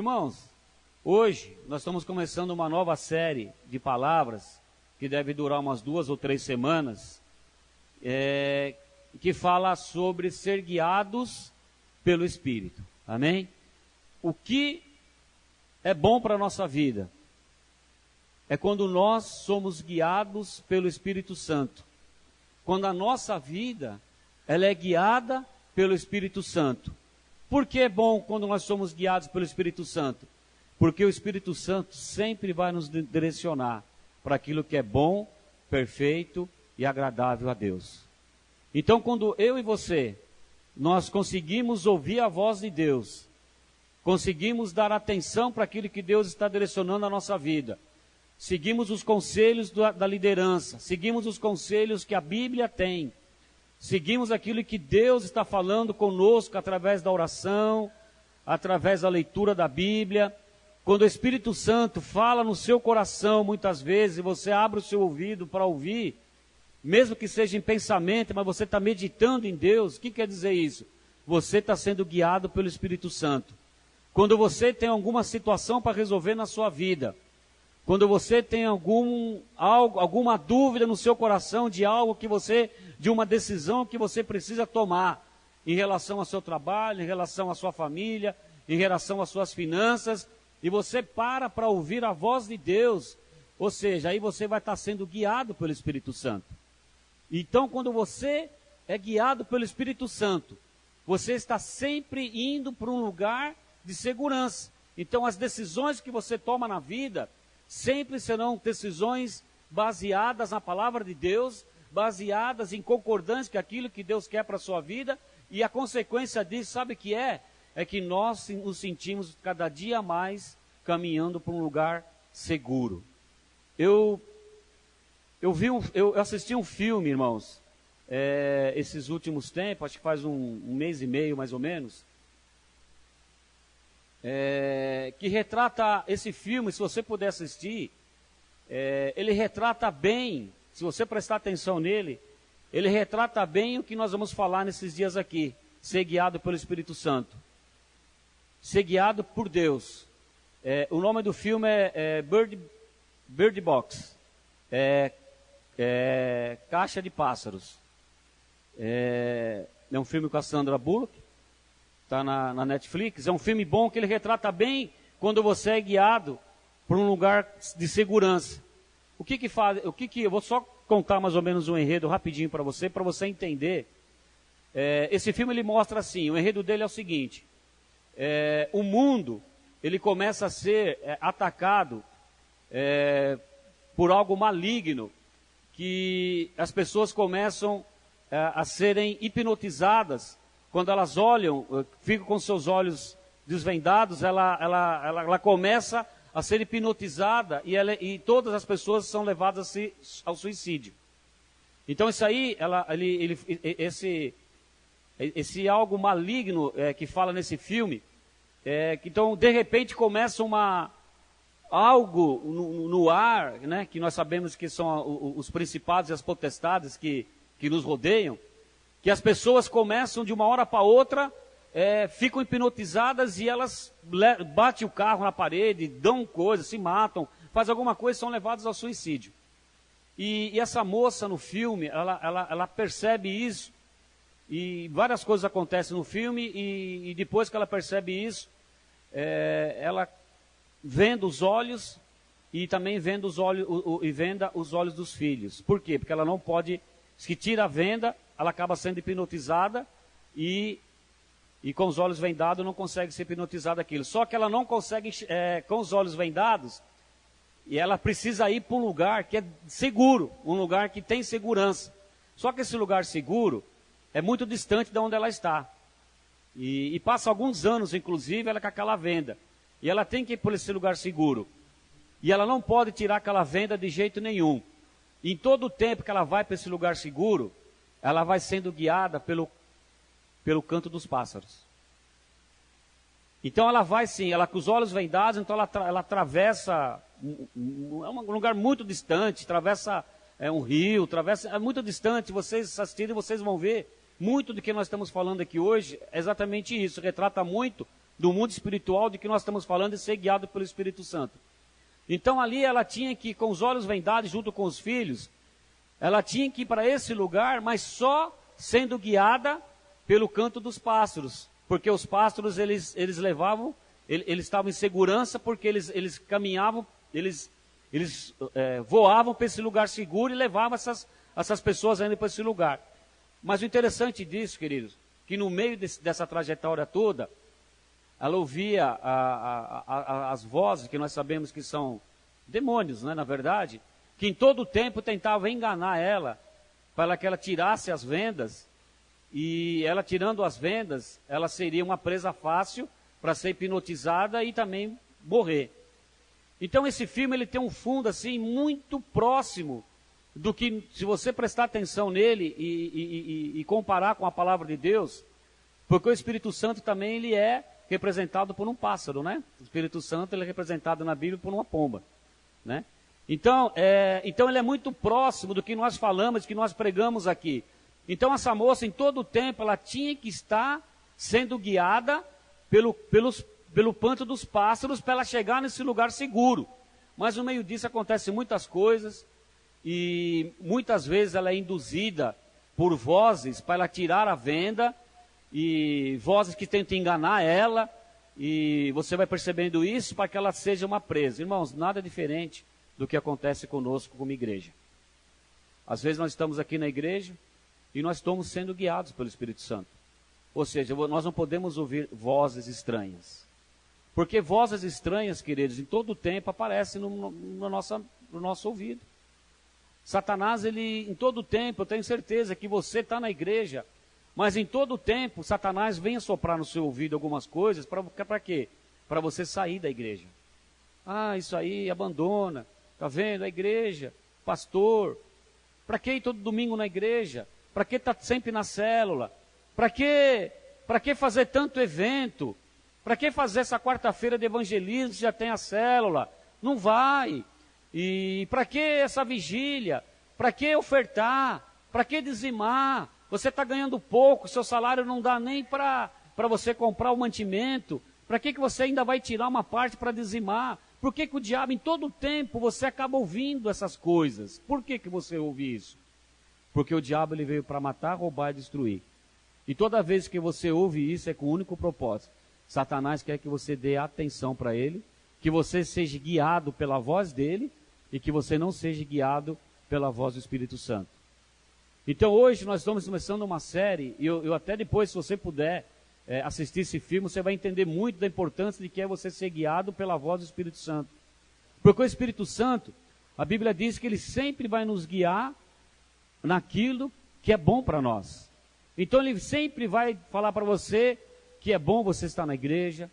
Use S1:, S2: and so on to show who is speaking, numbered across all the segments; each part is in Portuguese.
S1: Irmãos, hoje nós estamos começando uma nova série de palavras, que deve durar umas 2 ou 3 semanas, que fala sobre ser guiados pelo Espírito. Amém? O que é bom para a nossa vida é quando nós somos guiados pelo Espírito Santo. Quando a nossa vida ela é guiada pelo Espírito Santo. Por que é bom quando nós somos guiados pelo Espírito Santo? Porque o Espírito Santo sempre vai nos direcionar para aquilo que é bom, perfeito e agradável a Deus. Então, quando eu e você, nós conseguimos ouvir a voz de Deus, conseguimos dar atenção para aquilo que Deus está direcionando a nossa vida, seguimos os conselhos da liderança, seguimos os conselhos que a Bíblia tem, seguimos aquilo que Deus está falando conosco através da oração, através da leitura da Bíblia. Quando o Espírito Santo fala no seu coração, muitas vezes, você abre o seu ouvido para ouvir, mesmo que seja em pensamento, mas você está meditando em Deus. O que quer dizer isso? Você está sendo guiado pelo Espírito Santo. Quando você tem alguma situação para resolver na sua vida, quando você tem alguma dúvida no seu coração de de uma decisão que você precisa tomar, em relação ao seu trabalho, em relação à sua família, em relação às suas finanças, e você para ouvir a voz de Deus, ou seja, aí você vai estar sendo guiado pelo Espírito Santo. Então, quando você é guiado pelo Espírito Santo, você está sempre indo para um lugar de segurança. Então, as decisões que você toma na vida sempre serão decisões baseadas na palavra de Deus, baseadas em concordância com aquilo que Deus quer para a sua vida, e a consequência disso, sabe o que é? É que nós nos sentimos cada dia mais caminhando para um lugar seguro. Eu assisti um filme, irmãos, esses últimos tempos, acho que faz um mês e meio mais ou menos, que retrata esse filme. Se você puder assistir, ele retrata bem, se você prestar atenção nele, ele retrata bem o que nós vamos falar nesses dias aqui, ser guiado pelo Espírito Santo, ser guiado por Deus. O nome do filme é Bird Box, Caixa de Pássaros. É um filme com a Sandra Bullock, está na Netflix. É um filme bom, que ele retrata bem quando você é guiado por um lugar de segurança. O que faz? Eu vou só contar mais ou menos um enredo rapidinho para você entender. Esse filme ele mostra assim, o enredo dele é o seguinte: o mundo ele começa a ser atacado por algo maligno, que as pessoas começam a serem hipnotizadas. Quando elas olham, ficam com seus olhos desvendados, ela começa a ser hipnotizada, e todas as pessoas são levadas ao suicídio. Então isso aí, esse algo maligno que fala nesse filme, então de repente começa algo no ar, né, que nós sabemos que são os principados e as potestades que nos rodeiam, que as pessoas começam de uma hora para outra, ficam hipnotizadas, e elas batem o carro na parede, dão coisas, se matam, fazem alguma coisa e são levadas ao suicídio. E essa moça no filme, ela percebe isso, e várias coisas acontecem no filme, e depois que ela percebe isso, ela venda os olhos, e também venda os olhos dos filhos. Por quê? Porque ela não pode, se tira a venda, ela acaba sendo hipnotizada, e com os olhos vendados não consegue ser hipnotizada daquilo. Só que ela não consegue, com os olhos vendados, e ela precisa ir para um lugar que é seguro, um lugar que tem segurança. Só que esse lugar seguro é muito distante de onde ela está. E passa alguns anos, inclusive, ela com aquela venda. E ela tem que ir por esse lugar seguro. E ela não pode tirar aquela venda de jeito nenhum. E em todo o tempo que ela vai para esse lugar seguro, ela vai sendo guiada pelo canto dos pássaros. Então ela vai sim, ela com os olhos vendados, então ela atravessa um lugar muito distante, atravessa um rio, é muito distante. Vocês assistirem, vocês vão ver muito do que nós estamos falando aqui hoje, é exatamente isso, retrata muito do mundo espiritual de que nós estamos falando, de ser guiado pelo Espírito Santo. Então ali ela tinha que, com os olhos vendados junto com os filhos, ela tinha que ir para esse lugar, mas só sendo guiada pelo canto dos pássaros, porque os pássaros eles levavam, eles estavam em segurança, porque eles caminhavam, eles voavam para esse lugar seguro e levavam essas pessoas ainda para esse lugar. Mas o interessante disso, queridos, que no meio dessa trajetória toda, ela ouvia as vozes, que nós sabemos que são demônios, né, na verdade, que em todo o tempo tentavam enganar ela, para que ela tirasse as vendas, e ela tirando as vendas, ela seria uma presa fácil para ser hipnotizada e também morrer. Então esse filme ele tem um fundo assim muito próximo do que, se você prestar atenção nele e comparar com a palavra de Deus, porque o Espírito Santo também ele é representado por um pássaro, né? O Espírito Santo ele é representado na Bíblia por uma pomba, né? Então ele é muito próximo do que nós falamos, que nós pregamos aqui. Então essa moça, em todo o tempo, ela tinha que estar sendo guiada pelo panto dos pássaros para ela chegar nesse lugar seguro. Mas no meio disso acontecem muitas coisas, e muitas vezes ela é induzida por vozes para ela tirar a venda, e vozes que tentam enganar ela, e você vai percebendo isso para que ela seja uma presa. Irmãos, nada diferente do que acontece conosco como igreja. Às vezes nós estamos aqui na igreja e nós estamos sendo guiados pelo Espírito Santo. Ou seja, nós não podemos ouvir vozes estranhas. Porque vozes estranhas, queridos, em todo o tempo aparecem no nosso ouvido. Satanás, ele, em todo o tempo, eu tenho certeza que você está na igreja, mas em todo o tempo, Satanás vem soprar no seu ouvido algumas coisas, para quê? Para você sair da igreja. Ah, isso aí, abandona, está vendo? A igreja, pastor, para que ir todo domingo na igreja? Para que estar sempre na célula? Para que fazer tanto evento? Para que fazer essa quarta-feira de evangelismo se já tem a célula? Não vai. E para que essa vigília? Para que ofertar? Para que dizimar? Você está ganhando pouco, seu salário não dá nem para você comprar o mantimento. Para que você ainda vai tirar uma parte para dizimar? Por que o diabo, em todo o tempo, você acaba ouvindo essas coisas? Por que você ouve isso? Porque o diabo ele veio para matar, roubar e destruir. E toda vez que você ouve isso, é com o único propósito. Satanás quer que você dê atenção para ele, que você seja guiado pela voz dele, e que você não seja guiado pela voz do Espírito Santo. Então hoje nós estamos começando uma série, e eu até depois, se você puder assistir esse filme, você vai entender muito da importância de que é você ser guiado pela voz do Espírito Santo. Porque o Espírito Santo, a Bíblia diz que ele sempre vai nos guiar naquilo que é bom para nós. Então ele sempre vai falar para você que é bom você estar na igreja,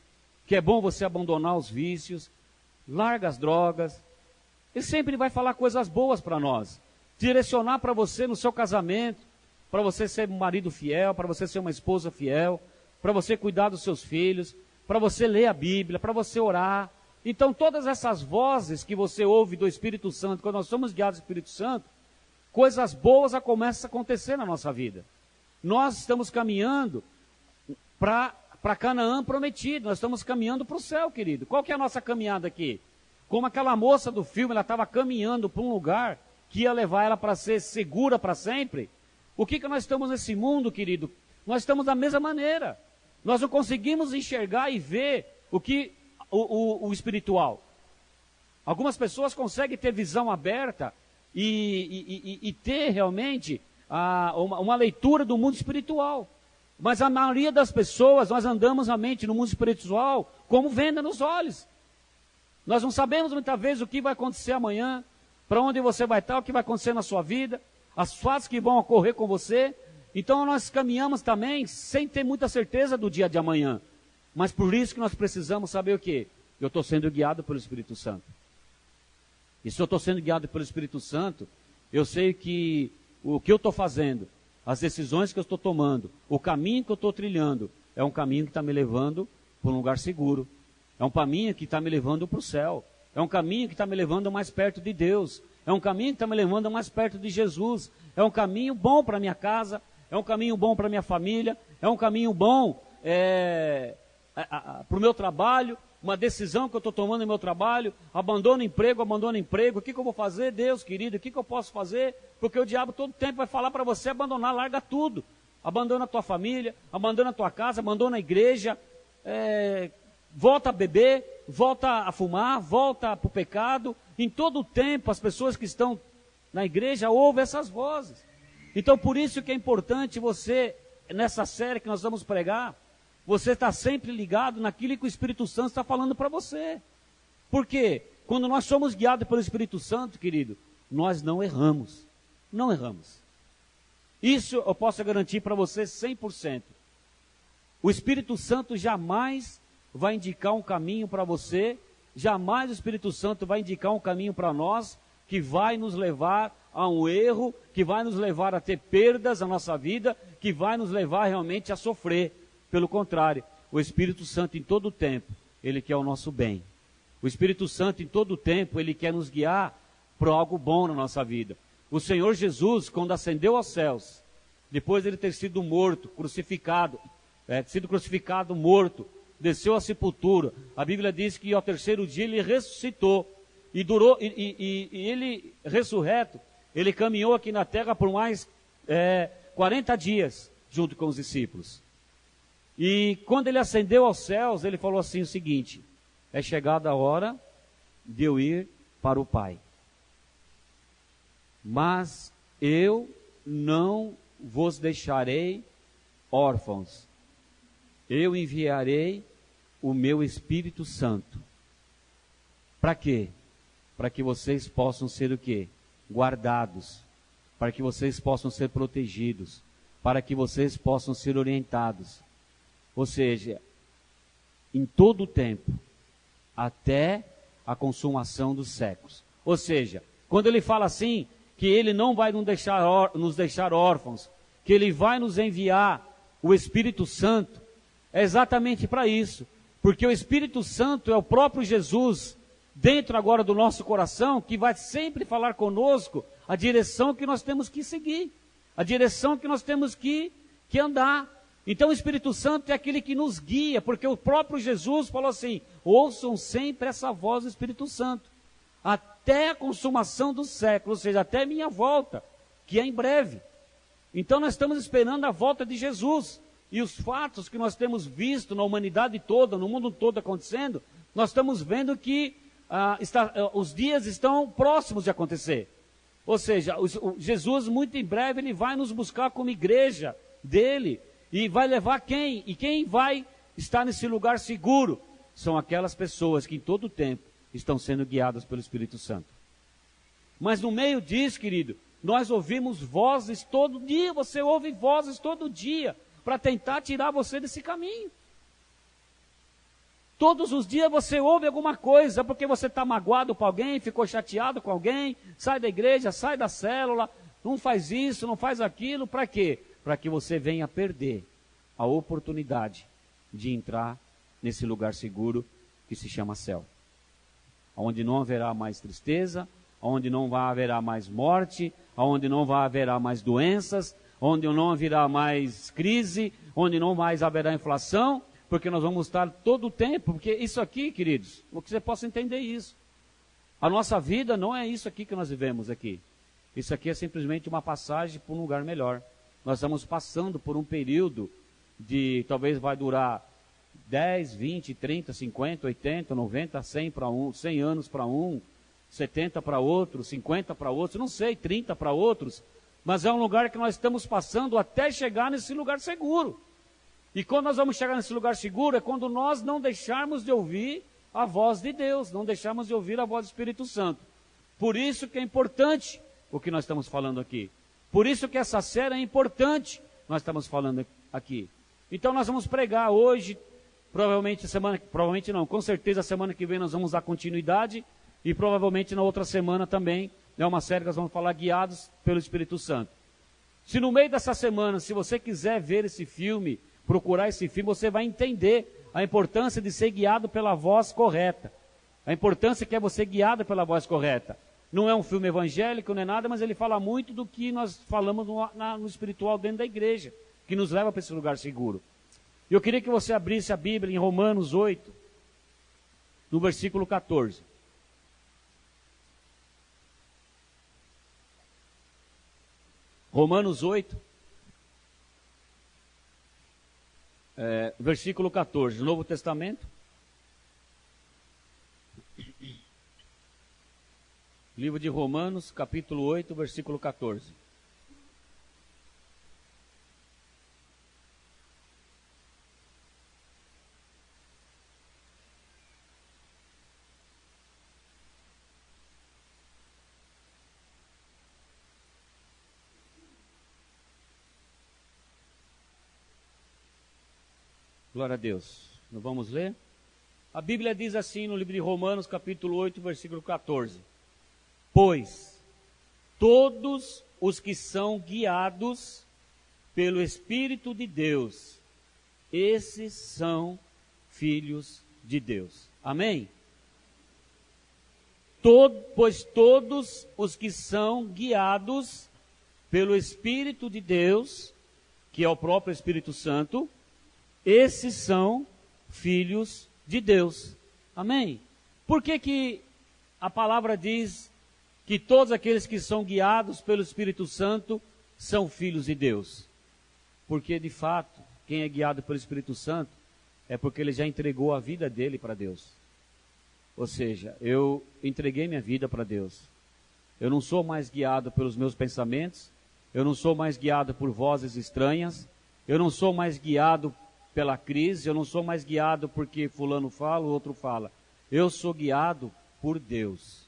S1: que é bom você abandonar os vícios, larga as drogas. Ele sempre vai falar coisas boas para nós, direcionar para você no seu casamento, para você ser um marido fiel, para você ser uma esposa fiel, para você cuidar dos seus filhos, para você ler a Bíblia, para você orar. Então todas essas vozes que você ouve do Espírito Santo, quando nós somos guiados do Espírito Santo, coisas boas começam a acontecer na nossa vida. Nós estamos caminhando para Canaã prometido, nós estamos caminhando para o céu, querido. Qual que é a nossa caminhada aqui? Como aquela moça do filme, ela estava caminhando para um lugar que ia levar ela para ser segura para sempre. O que nós estamos nesse mundo, querido? Nós estamos da mesma maneira. Nós não conseguimos enxergar e ver o espiritual. Algumas pessoas conseguem ter visão aberta e ter realmente uma leitura do mundo espiritual. Mas a maioria das pessoas, nós andamos a mente no mundo espiritual como venda nos olhos. Nós não sabemos muitas vezes o que vai acontecer amanhã, para onde você vai estar, o que vai acontecer na sua vida, as fases que vão ocorrer com você. Então nós caminhamos também sem ter muita certeza do dia de amanhã. Mas por isso que nós precisamos saber o quê? Eu estou sendo guiado pelo Espírito Santo. E se eu estou sendo guiado pelo Espírito Santo, eu sei que o que eu estou fazendo, as decisões que eu estou tomando, o caminho que eu estou trilhando, é um caminho que está me levando para um lugar seguro. É um caminho que está me levando para o céu. É um caminho que está me levando mais perto de Deus. É um caminho que está me levando mais perto de Jesus. É um caminho bom para minha casa. É um caminho bom para minha família. É um caminho bom para o meu trabalho, uma decisão que eu estou tomando no meu trabalho, abandono emprego, o que eu vou fazer, Deus querido, o que eu posso fazer? Porque o diabo todo tempo vai falar para você abandonar, larga tudo, abandona a tua família, abandona a tua casa, abandona a igreja, volta a beber, volta a fumar, volta para o pecado. Em todo o tempo as pessoas que estão na igreja ouvem essas vozes. Então por isso que é importante você, nessa série que nós vamos pregar, você está sempre ligado naquilo que o Espírito Santo está falando para você. Por quê? Quando nós somos guiados pelo Espírito Santo, querido, nós não erramos. Não erramos. Isso eu posso garantir para você 100%. O Espírito Santo jamais vai indicar um caminho para você, jamais o Espírito Santo vai indicar um caminho para nós que vai nos levar a um erro, que vai nos levar a ter perdas na nossa vida, que vai nos levar realmente a sofrer. Pelo contrário, o Espírito Santo em todo o tempo, ele quer o nosso bem. O Espírito Santo em todo o tempo, ele quer nos guiar para algo bom na nossa vida. O Senhor Jesus, quando ascendeu aos céus, depois de ele ter sido morto, crucificado, morto, desceu à sepultura. A Bíblia diz que ao terceiro dia ele ressuscitou. E ele, ressurreto, ele caminhou aqui na terra por mais 40 dias, junto com os discípulos. E quando ele ascendeu aos céus, ele falou assim o seguinte: é chegada a hora de eu ir para o Pai. Mas eu não vos deixarei órfãos. Eu enviarei o meu Espírito Santo. Para quê? Para que vocês possam ser o quê? Guardados. Para que vocês possam ser protegidos. Para que vocês possam ser orientados. Ou seja, em todo o tempo, até a consumação dos séculos. Ou seja, quando ele fala assim, que ele não vai nos deixar órfãos, que ele vai nos enviar o Espírito Santo, é exatamente para isso. Porque o Espírito Santo é o próprio Jesus, dentro agora do nosso coração, que vai sempre falar conosco a direção que nós temos que seguir, a direção que nós temos que andar. Então o Espírito Santo é aquele que nos guia, porque o próprio Jesus falou assim: ouçam sempre essa voz do Espírito Santo, até a consumação do século, ou seja, até a minha volta, que é em breve. Então nós estamos esperando a volta de Jesus, e os fatos que nós temos visto na humanidade toda, no mundo todo acontecendo, nós estamos vendo que os dias estão próximos de acontecer. Ou seja, Jesus muito em breve ele vai nos buscar como igreja dele, e vai levar quem? E quem vai estar nesse lugar seguro? São aquelas pessoas que em todo o tempo estão sendo guiadas pelo Espírito Santo. Mas no meio disso, querido, nós ouvimos vozes todo dia, você ouve vozes todo dia, para tentar tirar você desse caminho. Todos os dias você ouve alguma coisa, porque você está magoado com alguém, ficou chateado com alguém, sai da igreja, sai da célula, não faz isso, não faz aquilo, para quê? Para que você venha perder a oportunidade de entrar nesse lugar seguro que se chama céu. Onde não haverá mais tristeza, onde não haverá mais morte, onde não haverá mais doenças, onde não haverá mais crise, onde não mais haverá inflação, porque nós vamos estar todo o tempo, porque isso aqui, queridos, o que você possa entender isso. A nossa vida não é isso aqui que nós vivemos aqui. Isso aqui é simplesmente uma passagem para um lugar melhor. Nós estamos passando por um período de, talvez vai durar 10, 20, 30, 50, 80, 90, 100 para um, 100 anos para um, 70 para outro, 50 para outros, não sei, 30 para outros, mas é um lugar que nós estamos passando até chegar nesse lugar seguro. E quando nós vamos chegar nesse lugar seguro é quando nós não deixarmos de ouvir a voz de Deus, não deixarmos de ouvir a voz do Espírito Santo. Por isso que é importante o que nós estamos falando aqui. Por isso que essa série é importante, nós estamos falando aqui. Então nós vamos pregar hoje, com certeza a semana que vem nós vamos dar continuidade, e provavelmente na outra semana também, é uma série que nós vamos falar guiados pelo Espírito Santo. Se no meio dessa semana, se você quiser ver esse filme, procurar esse filme, você vai entender a importância de ser guiado pela voz correta. A importância que é você guiado pela voz correta. Não é um filme evangélico, não é nada, mas ele fala muito do que nós falamos no espiritual dentro da igreja, que nos leva para esse lugar seguro. Eu queria que você abrisse a Bíblia em Romanos 8, no versículo 14. Romanos 8, versículo 14, Novo Testamento. Livro de Romanos, capítulo 8, versículo 14. Glória a Deus. Nós vamos ler? A Bíblia diz assim no livro de Romanos, capítulo 8, versículo 14. Pois todos os que são guiados pelo Espírito de Deus, esses são filhos de Deus. Amém? Pois todos os que são guiados pelo Espírito de Deus, que é o próprio Espírito Santo, esses são filhos de Deus. Amém? Por que a palavra diz que todos aqueles que são guiados pelo Espírito Santo são filhos de Deus? Porque, de fato, quem é guiado pelo Espírito Santo é porque ele já entregou a vida dele para Deus. Ou seja, eu entreguei minha vida para Deus. Eu não sou mais guiado pelos meus pensamentos, eu não sou mais guiado por vozes estranhas, eu não sou mais guiado pela crise, eu não sou mais guiado porque fulano fala, o outro fala. Eu sou guiado por Deus.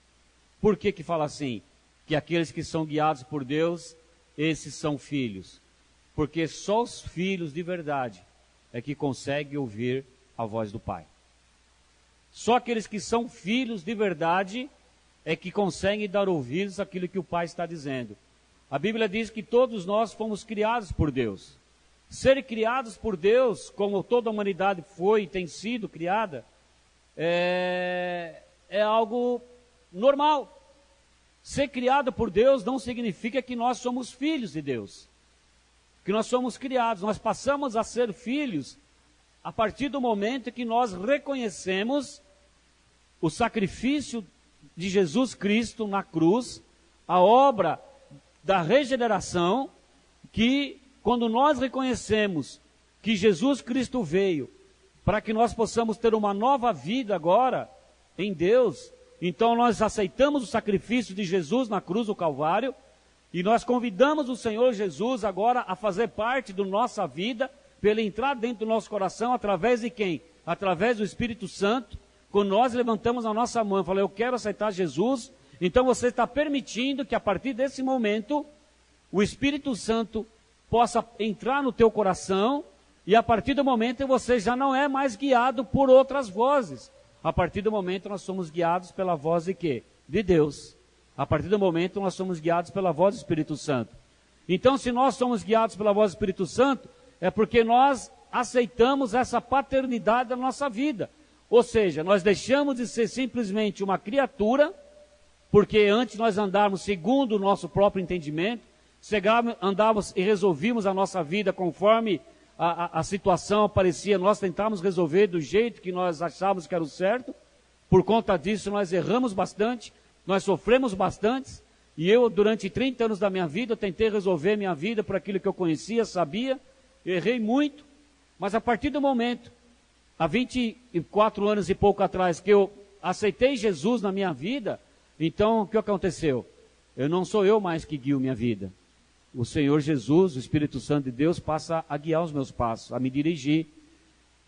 S1: Por que fala assim? Que aqueles que são guiados por Deus, esses são filhos. Porque só os filhos de verdade é que conseguem ouvir a voz do Pai. Só aqueles que são filhos de verdade é que conseguem dar ouvidos àquilo que o Pai está dizendo. A Bíblia diz que todos nós fomos criados por Deus. Ser criados por Deus, como toda a humanidade foi e tem sido criada, é algo normal. Ser criado por Deus não significa que nós somos filhos de Deus, que nós somos criados. Nós passamos a ser filhos a partir do momento que nós reconhecemos o sacrifício de Jesus Cristo na cruz, a obra da regeneração, que quando nós reconhecemos que Jesus Cristo veio para que nós possamos ter uma nova vida agora em Deus, então nós aceitamos o sacrifício de Jesus na cruz do Calvário e nós convidamos o Senhor Jesus agora a fazer parte da nossa vida, para Ele entrar dentro do nosso coração, através de quem? Através do Espírito Santo. Quando nós levantamos a nossa mão e falamos, eu quero aceitar Jesus, então você está permitindo que a partir desse momento, o Espírito Santo possa entrar no teu coração, e a partir do momento você já não é mais guiado por outras vozes. A partir do momento nós somos guiados pela voz de quê? De Deus. A partir do momento nós somos guiados pela voz do Espírito Santo. Então, se nós somos guiados pela voz do Espírito Santo, é porque nós aceitamos essa paternidade da nossa vida. Ou seja, nós deixamos de ser simplesmente uma criatura, porque antes nós andávamos segundo o nosso próprio entendimento, andávamos e resolvíamos a nossa vida conforme a situação aparecia, nós tentávamos resolver do jeito que nós achávamos que era o certo. Por conta disso nós erramos bastante, nós sofremos bastante, e eu durante 30 anos da minha vida, eu tentei resolver minha vida por aquilo que eu conhecia, sabia, errei muito, mas a partir do momento, há 24 anos e pouco atrás, que eu aceitei Jesus na minha vida, então o que aconteceu? Não sou eu mais que guio minha vida. O Senhor Jesus, o Espírito Santo de Deus, passa a guiar os meus passos, a me dirigir.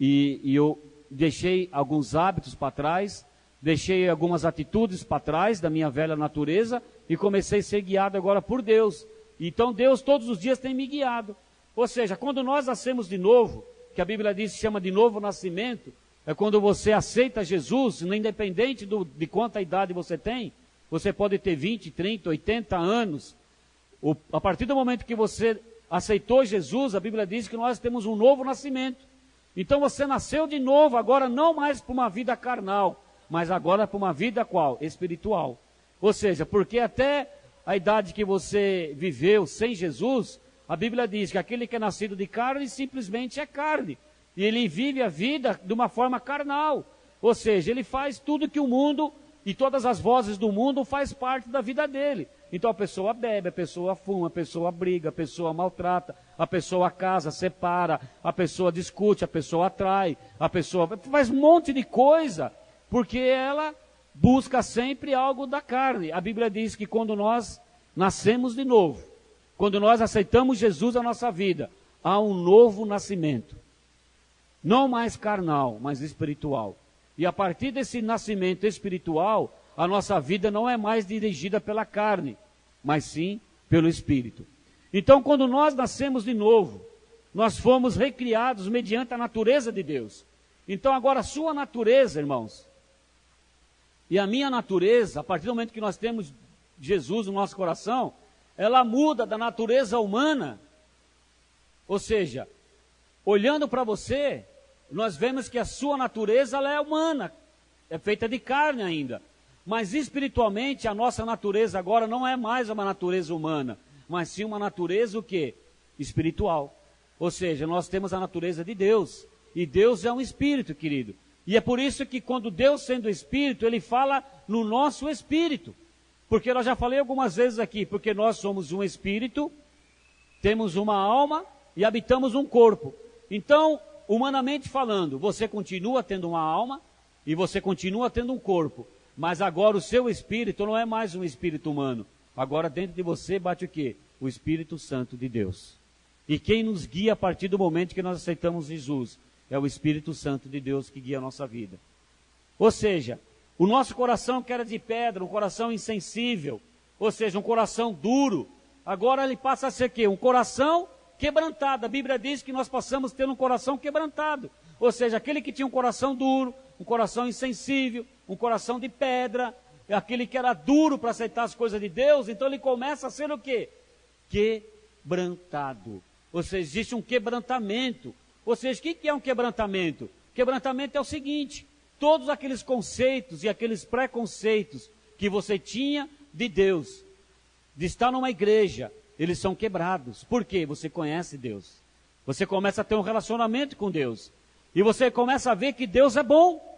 S1: E eu deixei alguns hábitos para trás, deixei algumas atitudes para trás da minha velha natureza e comecei a ser guiado agora por Deus. Então Deus todos os dias tem me guiado. Ou seja, quando nós nascemos de novo, que a Bíblia diz que chama de novo nascimento, é quando você aceita Jesus, independente de quanta idade você tem. Você pode ter 20, 30, 80 anos. A partir do momento que você aceitou Jesus, a Bíblia diz que nós temos um novo nascimento. Então você nasceu de novo, agora não mais para uma vida carnal, mas agora para uma vida qual? Espiritual. Ou seja, porque até a idade que você viveu sem Jesus, a Bíblia diz que aquele que é nascido de carne simplesmente é carne. E ele vive a vida de uma forma carnal. Ou seja, ele faz tudo que o mundo e todas as vozes do mundo faz parte da vida dele. Então a pessoa bebe, a pessoa fuma, a pessoa briga, a pessoa maltrata, a pessoa casa, separa, a pessoa discute, a pessoa atrai, a pessoa faz um monte de coisa, porque ela busca sempre algo da carne. A Bíblia diz que quando nós nascemos de novo, quando nós aceitamos Jesus na nossa vida, há um novo nascimento. Não mais carnal, mas espiritual. E a partir desse nascimento espiritual, a nossa vida não é mais dirigida pela carne, mas sim pelo Espírito. Então, quando nós nascemos de novo, nós fomos recriados mediante a natureza de Deus. Então, agora a sua natureza, irmãos, e a minha natureza, a partir do momento que nós temos Jesus no nosso coração, ela muda da natureza humana. Ou seja, olhando para você, nós vemos que a sua natureza ela é humana, é feita de carne ainda. Mas espiritualmente a nossa natureza agora não é mais uma natureza humana, mas sim uma natureza o quê? Espiritual. Ou seja, nós temos a natureza de Deus. E Deus é um espírito, querido. E é por isso que quando Deus sendo espírito, ele fala no nosso espírito. Porque eu já falei algumas vezes aqui, porque nós somos um espírito, temos uma alma e habitamos um corpo. Então, humanamente falando, você continua tendo uma alma e você continua tendo um corpo. Mas agora o seu espírito não é mais um espírito humano. Agora dentro de você bate o quê? O Espírito Santo de Deus. E quem nos guia a partir do momento que nós aceitamos Jesus é o Espírito Santo de Deus que guia a nossa vida. Ou seja, o nosso coração que era de pedra, um coração insensível, ou seja, um coração duro, agora ele passa a ser o quê? Um coração quebrantado. A Bíblia diz que nós passamos a ter um coração quebrantado. Ou seja, aquele que tinha um coração duro, um coração insensível, um coração de pedra, aquele que era duro para aceitar as coisas de Deus, então ele começa a ser o quê? Quebrantado. Ou seja, existe um quebrantamento. Ou seja, o que é um quebrantamento? Quebrantamento é o seguinte: todos aqueles conceitos e aqueles preconceitos que você tinha de Deus, de estar numa igreja, eles são quebrados. Por quê? Você conhece Deus. Você começa a ter um relacionamento com Deus. E você começa a ver que Deus é bom.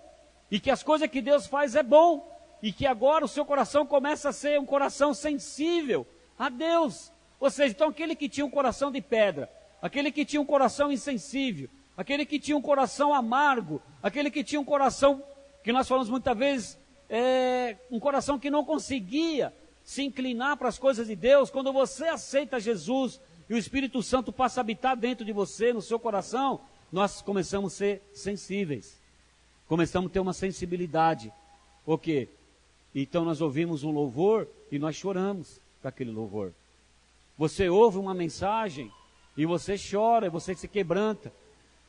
S1: E que as coisas que Deus faz é bom. E que agora o seu coração começa a ser um coração sensível a Deus. Ou seja, então aquele que tinha um coração de pedra, aquele que tinha um coração insensível, aquele que tinha um coração amargo, aquele que tinha um coração, que nós falamos muitas vezes, um coração que não conseguia se inclinar para as coisas de Deus. Quando você aceita Jesus e o Espírito Santo passa a habitar dentro de você, no seu coração, nós começamos a ser sensíveis. Começamos a ter uma sensibilidade. O quê? Então nós ouvimos um louvor e nós choramos com aquele louvor. Você ouve uma mensagem e você chora, você se quebranta.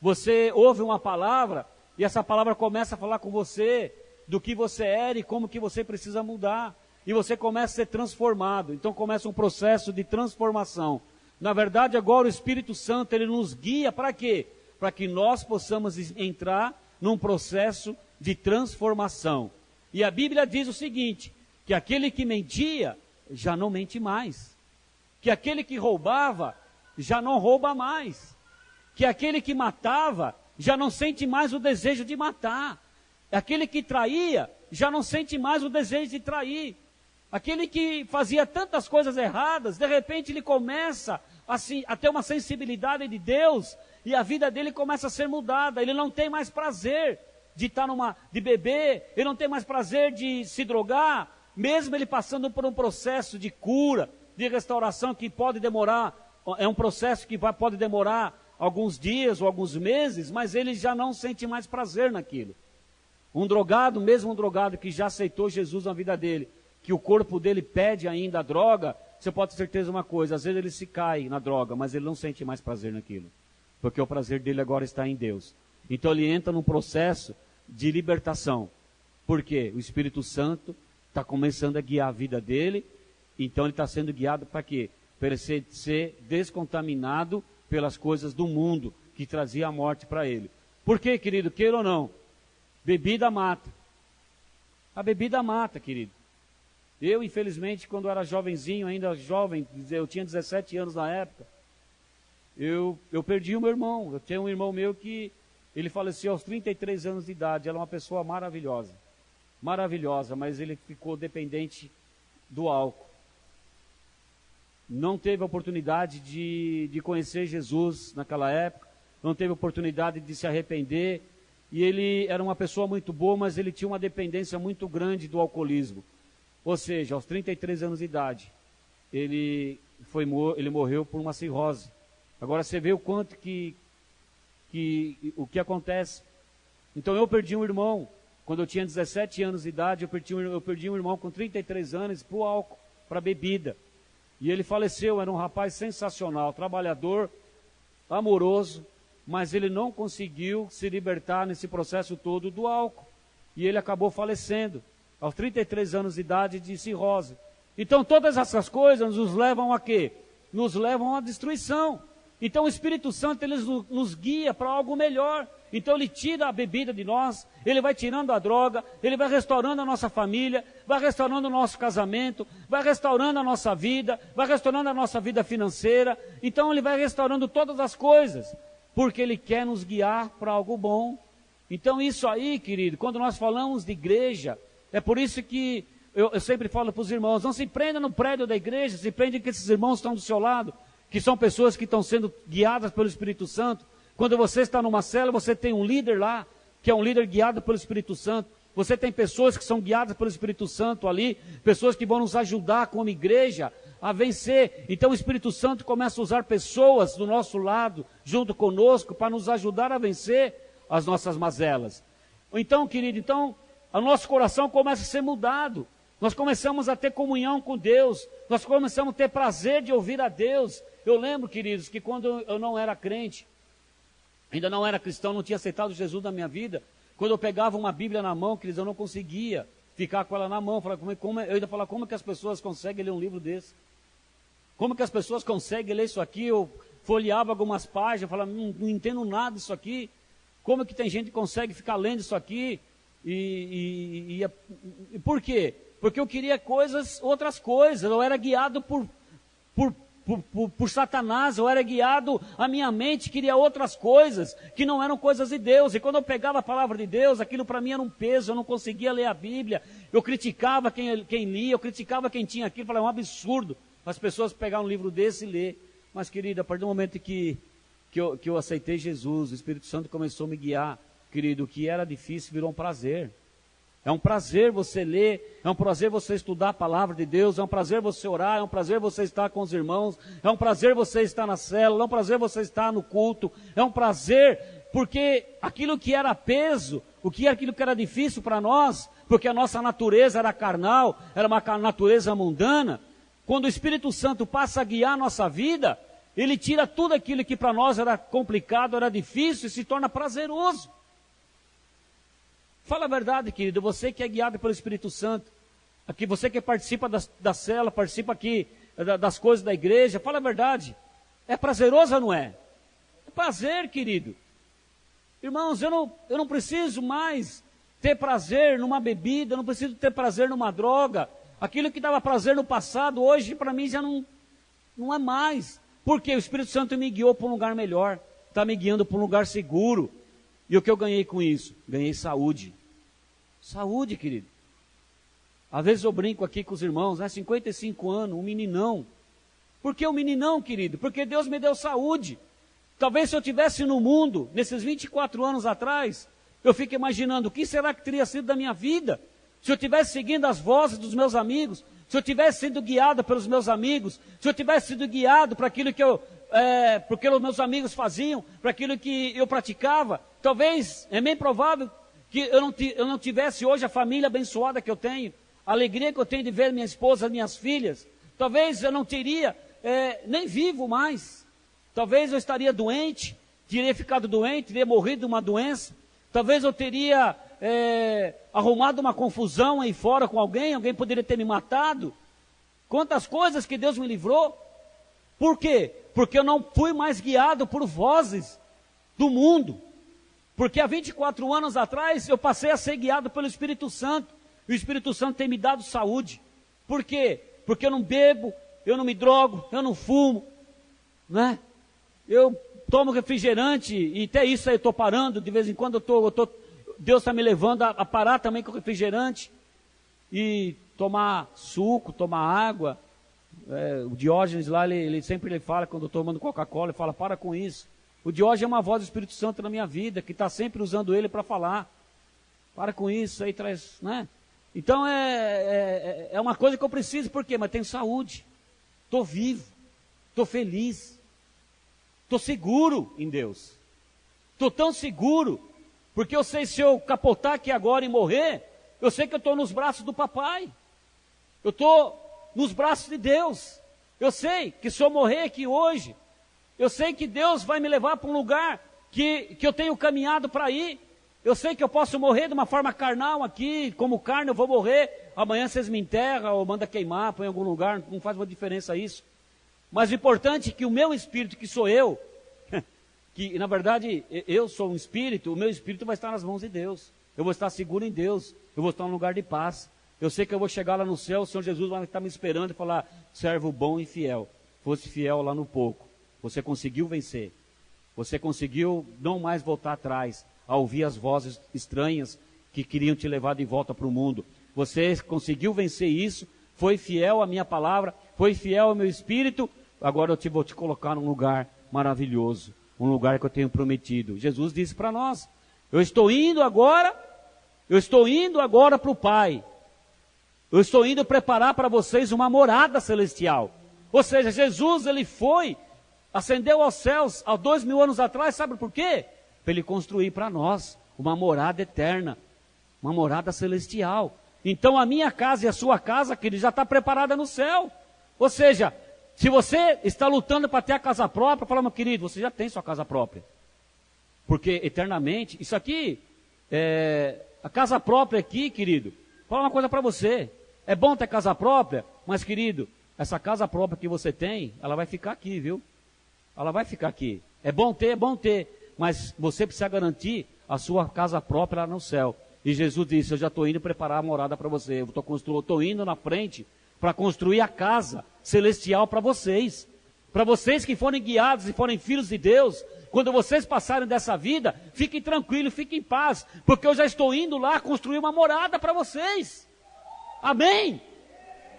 S1: Você ouve uma palavra e essa palavra começa a falar com você do que você era e como que você precisa mudar. E você começa a ser transformado. Então começa um processo de transformação. Na verdade, agora o Espírito Santo, ele nos guia para quê? Para que nós possamos entrar num processo de transformação. E a Bíblia diz o seguinte, que aquele que mentia, já não mente mais. Que aquele que roubava, já não rouba mais. Que aquele que matava, já não sente mais o desejo de matar. Aquele que traía, já não sente mais o desejo de trair. Aquele que fazia tantas coisas erradas, de repente ele começa assim, a ter uma sensibilidade de Deus, e a vida dele começa a ser mudada. Ele não tem mais prazer de estar de beber, ele não tem mais prazer de se drogar, mesmo ele passando por um processo de cura, de restauração que pode demorar, é um processo que pode demorar alguns dias ou alguns meses, mas ele já não sente mais prazer naquilo. Um drogado, mesmo um drogado que já aceitou Jesus na vida dele, que o corpo dele pede ainda a droga, você pode ter certeza de uma coisa, às vezes ele se cai na droga, mas ele não sente mais prazer naquilo, porque o prazer dele agora está em Deus. Então ele entra num processo de libertação. Por quê? O Espírito Santo está começando a guiar a vida dele, então ele está sendo guiado para quê? Para ele ser descontaminado pelas coisas do mundo, que trazia a morte para ele. Por quê, querido? Queira ou não, bebida mata. A bebida mata, querido. Eu, infelizmente, quando era jovenzinho, ainda jovem, eu tinha 17 anos na época, eu perdi o meu irmão. Eu tinha um irmão meu que Ele faleceu aos 33 anos de idade. Ela é uma pessoa maravilhosa. Maravilhosa, mas ele ficou dependente do álcool. Não teve a oportunidade de conhecer Jesus naquela época. Não teve a oportunidade de se arrepender. E ele era uma pessoa muito boa, mas ele tinha uma dependência muito grande do alcoolismo. Ou seja, aos 33 anos de idade, ele morreu por uma cirrose. Agora você vê o quanto o que acontece. Então eu perdi um irmão, quando eu tinha 17 anos de idade, eu perdi um irmão com 33 anos para o álcool, para a bebida. E ele faleceu, era um rapaz sensacional, trabalhador, amoroso, mas ele não conseguiu se libertar nesse processo todo do álcool. E ele acabou falecendo, aos 33 anos de idade, de cirrose. Então todas essas coisas nos levam a quê? Nos levam à destruição. Então o Espírito Santo, ele nos guia para algo melhor. Então ele tira a bebida de nós, ele vai tirando a droga, ele vai restaurando a nossa família, vai restaurando o nosso casamento, vai restaurando a nossa vida, vai restaurando a nossa vida financeira. Então ele vai restaurando todas as coisas, porque ele quer nos guiar para algo bom. Então isso aí, querido, quando nós falamos de igreja, é por isso que eu sempre falo para os irmãos, não se prenda no prédio da igreja, se prenda que esses irmãos estão do seu lado, que são pessoas que estão sendo guiadas pelo Espírito Santo. Quando você está numa célula, você tem um líder lá, que é um líder guiado pelo Espírito Santo. Você tem pessoas que são guiadas pelo Espírito Santo ali, pessoas que vão nos ajudar como igreja a vencer. Então o Espírito Santo começa a usar pessoas do nosso lado, junto conosco, para nos ajudar a vencer as nossas mazelas. Então, querido, o nosso coração começa a ser mudado. Nós começamos a ter comunhão com Deus, nós começamos a ter prazer de ouvir a Deus. Eu lembro, queridos, que quando eu não era crente, ainda não era cristão, não tinha aceitado Jesus na minha vida, quando eu pegava uma Bíblia na mão, queridos, eu não conseguia ficar com ela na mão. Eu ainda falava, como que as pessoas conseguem ler um livro desse? Como que as pessoas conseguem ler isso aqui? Eu folheava algumas páginas, falava, não entendo nada disso aqui. Como que tem gente que consegue ficar lendo isso aqui? E por quê? Porque eu queria outras coisas, eu era guiado por Satanás, eu era guiado, a minha mente queria outras coisas, que não eram coisas de Deus. E quando eu pegava a palavra de Deus, aquilo para mim era um peso, eu não conseguia ler a Bíblia, eu criticava quem lia, eu criticava quem tinha aquilo, falava, é um absurdo as pessoas pegarem um livro desse e ler. Mas querido, a partir do momento que eu aceitei Jesus, o Espírito Santo começou a me guiar, querido, o que era difícil virou um prazer. É um prazer você ler, é um prazer você estudar a palavra de Deus, é um prazer você orar, é um prazer você estar com os irmãos, é um prazer você estar na célula, é um prazer você estar no culto, é um prazer, porque aquilo que era peso, aquilo que era difícil para nós, porque a nossa natureza era carnal, era uma natureza mundana, quando o Espírito Santo passa a guiar a nossa vida, ele tira tudo aquilo que para nós era complicado, era difícil e se torna prazeroso. Fala a verdade, querido, você que é guiado pelo Espírito Santo, aqui você que participa da célula, participa aqui das coisas da igreja, fala a verdade, é prazeroso ou não é? É prazer, querido. Irmãos, eu não preciso mais ter prazer numa bebida, eu não preciso ter prazer numa droga, aquilo que dava prazer no passado, hoje para mim já não é mais, porque o Espírito Santo me guiou para um lugar melhor, está me guiando para um lugar seguro. E o que eu ganhei com isso? Ganhei saúde. Saúde, querido. Às vezes eu brinco aqui com os irmãos, 55 anos, um meninão. Por que um meninão, querido? Porque Deus me deu saúde. Talvez se eu estivesse no mundo, nesses 24 anos atrás, eu fico imaginando, o que será que teria sido da minha vida? Se eu estivesse seguindo as vozes dos meus amigos, se eu tivesse sido guiado pelos meus amigos, se eu tivesse sido guiado para aquilo porque os meus amigos faziam, para aquilo que eu praticava, talvez, é bem provável que eu não tivesse hoje a família abençoada que eu tenho, a alegria que eu tenho de ver minha esposa, minhas filhas, talvez eu não teria nem vivo mais, talvez eu estaria doente, teria ficado doente, teria morrido de uma doença, talvez eu teria arrumado uma confusão aí fora com alguém poderia ter me matado. Quantas coisas que Deus me livrou. Por quê? Porque eu não fui mais guiado por vozes do mundo. Porque há 24 anos atrás eu passei a ser guiado pelo Espírito Santo. E o Espírito Santo tem me dado saúde. Por quê? Porque eu não bebo, eu não me drogo, eu não fumo, né? eu tomo refrigerante, e até isso aí eu estou parando, de vez em quando Deus está me levando a parar também com refrigerante, e tomar suco, tomar água. O Diógenes lá, ele sempre fala, quando eu estou tomando Coca-Cola, ele fala, para com isso. O Diógenes é uma voz do Espírito Santo na minha vida, que está sempre usando ele para falar. Para com isso, aí traz, né? Então é uma coisa que eu preciso, por quê? Mas tenho saúde, estou vivo, estou feliz, estou seguro em Deus. Estou tão seguro, porque eu sei, se eu capotar aqui agora e morrer, eu sei que eu estou nos braços do papai. Eu estou nos braços de Deus. Eu sei que se eu morrer aqui hoje, eu sei que Deus vai me levar para um lugar que eu tenho caminhado para ir. Eu sei que eu posso morrer de uma forma carnal aqui, como carne eu vou morrer. Amanhã vocês me enterram ou mandam queimar, põe em algum lugar, não faz uma diferença isso. Mas o importante é que o meu espírito, que sou eu, que na verdade eu sou um espírito, o meu espírito vai estar nas mãos de Deus. Eu vou estar seguro em Deus, eu vou estar num lugar de paz. Eu sei que eu vou chegar lá no céu, o Senhor Jesus vai estar me esperando e falar, servo bom e fiel, fosse fiel lá no pouco. Você conseguiu vencer, você conseguiu não mais voltar atrás, a ouvir as vozes estranhas que queriam te levar de volta para o mundo. Você conseguiu vencer isso, foi fiel à minha palavra, foi fiel ao meu espírito, agora eu vou te colocar num lugar maravilhoso, um lugar que eu tenho prometido. Jesus disse para nós, eu estou indo agora para o Pai, eu estou indo preparar para vocês uma morada celestial. Ou seja, Jesus, ele ascendeu aos céus há 2000 anos atrás, sabe por quê? Para ele construir para nós uma morada eterna, uma morada celestial. Então a minha casa e a sua casa, querido, já está preparada no céu. Ou seja, se você está lutando para ter a casa própria, fala, meu querido, você já tem sua casa própria. Porque eternamente, isso aqui, a casa própria aqui, querido, fala uma coisa para você, é bom ter casa própria, mas querido, essa casa própria que você tem, ela vai ficar aqui, viu? Ela vai ficar aqui. É bom ter. Mas você precisa garantir a sua casa própria lá no céu. E Jesus disse, eu já estou indo preparar a morada para você. Eu estou indo na frente para construir a casa celestial para vocês. Para vocês que forem guiados e forem filhos de Deus, quando vocês passarem dessa vida, fiquem tranquilos, fiquem em paz. Porque eu já estou indo lá construir uma morada para vocês. Amém?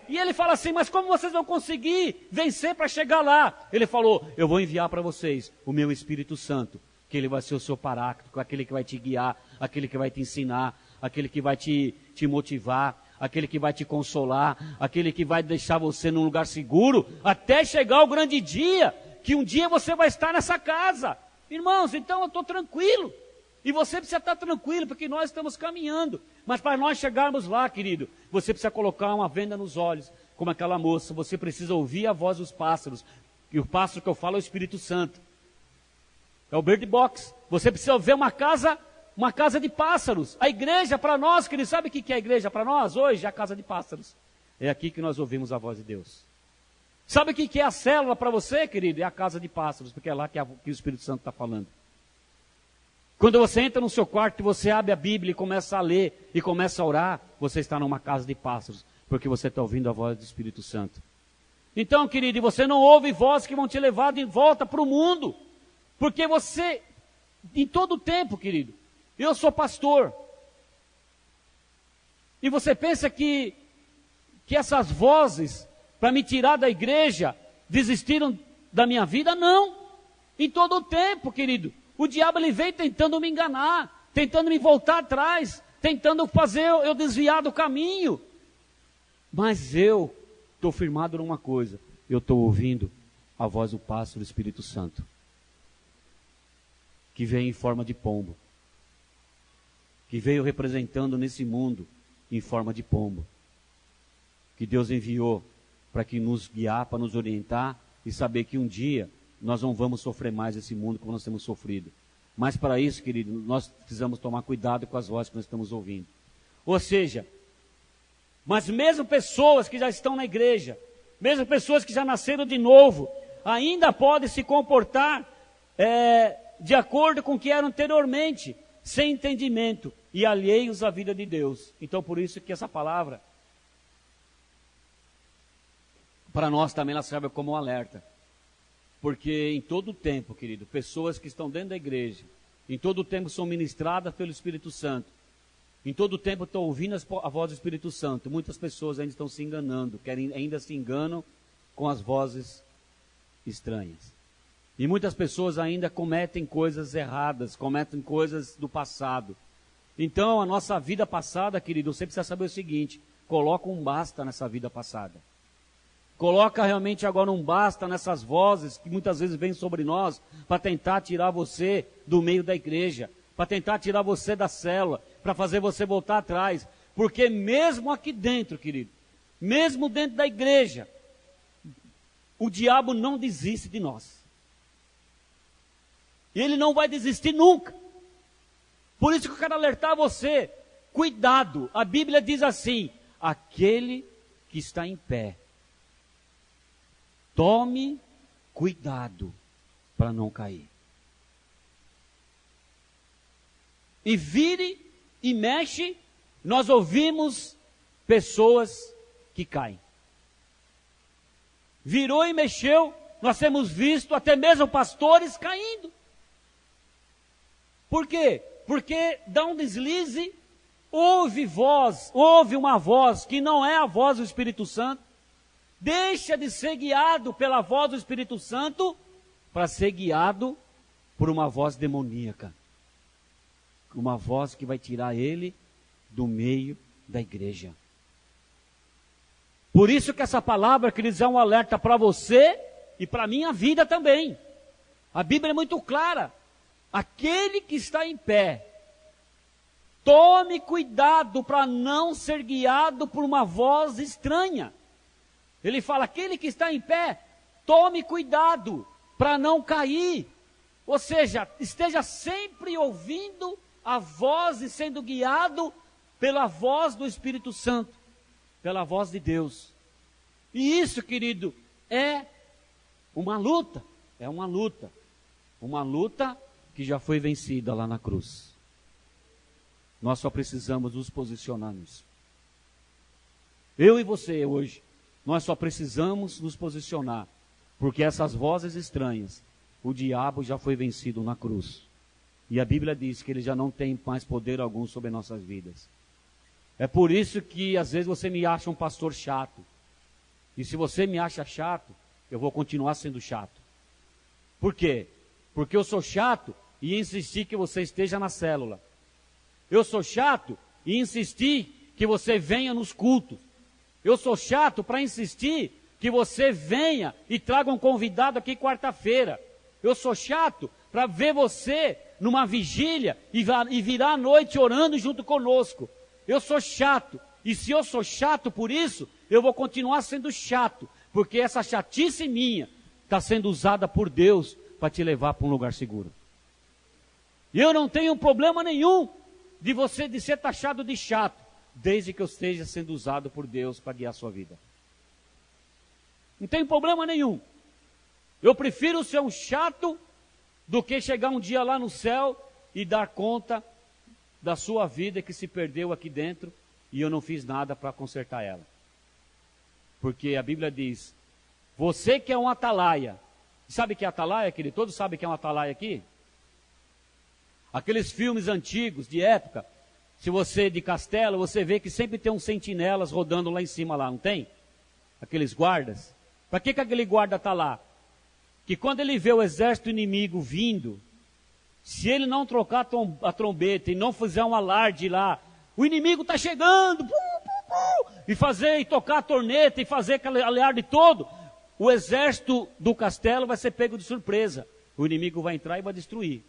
S1: E ele fala assim, mas como vocês vão conseguir vencer para chegar lá? Ele falou, eu vou enviar para vocês o meu Espírito Santo. Que ele vai ser o seu paráclito, aquele que vai te guiar, aquele que vai te ensinar, aquele que vai te motivar, aquele que vai te consolar, aquele que vai deixar você num lugar seguro, até chegar o grande dia, que um dia você vai estar nessa casa. Irmãos, então eu estou tranquilo, e você precisa estar tranquilo, porque nós estamos caminhando, mas para nós chegarmos lá, querido, você precisa colocar uma venda nos olhos, como aquela moça, você precisa ouvir a voz dos pássaros, e o pássaro que eu falo é o Espírito Santo. É o Bird Box. Você precisa ver uma casa de pássaros. A igreja para nós, querido, sabe o que é a igreja para nós hoje? É a casa de pássaros. É aqui que nós ouvimos a voz de Deus. Sabe o que é a célula para você, querido? É a casa de pássaros, porque é lá que o Espírito Santo está falando. Quando você entra no seu quarto e você abre a Bíblia e começa a ler e começa a orar, você está numa casa de pássaros, porque você está ouvindo a voz do Espírito Santo. Então, querido, você não ouve vozes que vão te levar de volta para o mundo. Porque você, em todo o tempo, querido, eu sou pastor. E você pensa que essas vozes, para me tirar da igreja, desistiram da minha vida? Não. Em todo o tempo, querido, o diabo ele vem tentando me enganar, tentando me voltar atrás, tentando fazer eu desviar do caminho. Mas eu estou firmado numa coisa, eu estou ouvindo a voz do pássaro do Espírito Santo, que vem em forma de pombo, que veio representando nesse mundo em forma de pombo, que Deus enviou para que nos guiar, para nos orientar e saber que um dia nós não vamos sofrer mais esse mundo como nós temos sofrido. Mas para isso, querido, nós precisamos tomar cuidado com as vozes que nós estamos ouvindo. Ou seja, mas mesmo pessoas que já estão na igreja, mesmo pessoas que já nasceram de novo, ainda podem se comportar de acordo com o que eram anteriormente, sem entendimento e alheios à vida de Deus. Então por isso que essa palavra, para nós também ela serve como um alerta. Porque em todo o tempo, querido, pessoas que estão dentro da igreja, em todo o tempo são ministradas pelo Espírito Santo, em todo o tempo estão ouvindo a voz do Espírito Santo. Muitas pessoas ainda estão se enganando, ainda se enganam com as vozes estranhas. E muitas pessoas ainda cometem coisas erradas, cometem coisas do passado. Então, a nossa vida passada, querido, você precisa saber o seguinte: coloca um basta nessa vida passada. Coloca realmente agora um basta nessas vozes que muitas vezes vêm sobre nós para tentar tirar você do meio da igreja, para tentar tirar você da célula, para fazer você voltar atrás. Porque mesmo aqui dentro, querido, mesmo dentro da igreja, o diabo não desiste de nós. E ele não vai desistir nunca. Por isso que eu quero alertar você, cuidado. A Bíblia diz assim: aquele que está em pé, tome cuidado para não cair. E vire e mexe, nós ouvimos pessoas que caem. Virou e mexeu, nós temos visto até mesmo pastores caindo. Por quê? Porque dá um deslize, ouve uma voz que não é a voz do Espírito Santo, deixa de ser guiado pela voz do Espírito Santo para ser guiado por uma voz demoníaca. Uma voz que vai tirar ele do meio da igreja. Por isso que essa palavra, queridos, é um alerta para você e para a minha vida também. A Bíblia é muito clara. Aquele que está em pé, tome cuidado para não ser guiado por uma voz estranha. Ele fala: aquele que está em pé, tome cuidado para não cair. Ou seja, esteja sempre ouvindo a voz e sendo guiado pela voz do Espírito Santo, pela voz de Deus. E isso, querido, é uma luta, uma luta que já foi vencida lá na cruz. Nós só precisamos nos posicionar nisso. Eu e você hoje, nós só precisamos nos posicionar, porque essas vozes estranhas, o diabo já foi vencido na cruz. E a Bíblia diz que ele já não tem mais poder algum sobre nossas vidas. É por isso que às vezes você me acha um pastor chato. E se você me acha chato, eu vou continuar sendo chato. Por quê? Porque eu sou chato e insistir que você esteja na célula. Eu sou chato e insistir que você venha nos cultos. Eu sou chato para insistir que você venha e traga um convidado aqui quarta-feira. Eu sou chato para ver você numa vigília e virar à noite orando junto conosco. Eu sou chato. E se eu sou chato por isso, eu vou continuar sendo chato. Porque essa chatice minha está sendo usada por Deus para te levar para um lugar seguro. E eu não tenho problema nenhum de ser taxado de chato, desde que eu esteja sendo usado por Deus para guiar a sua vida. Não tem problema nenhum. Eu prefiro ser um chato do que chegar um dia lá no céu e dar conta da sua vida que se perdeu aqui dentro e eu não fiz nada para consertar ela. Porque a Bíblia diz: você que é um atalaia. Sabe o que é atalaia, querido? Todos sabem que é um atalaia aqui? Aqueles filmes antigos, de época, se você de castelo, você vê que sempre tem uns sentinelas rodando lá em cima, lá, não tem? Aqueles guardas. Para que aquele guarda está lá? Que quando ele vê o exército inimigo vindo, se ele não trocar a trombeta e não fizer um alarde lá, o inimigo está chegando, e tocar a torneta e fazer aquele alarde todo, o exército do castelo vai ser pego de surpresa. O inimigo vai entrar e vai destruir.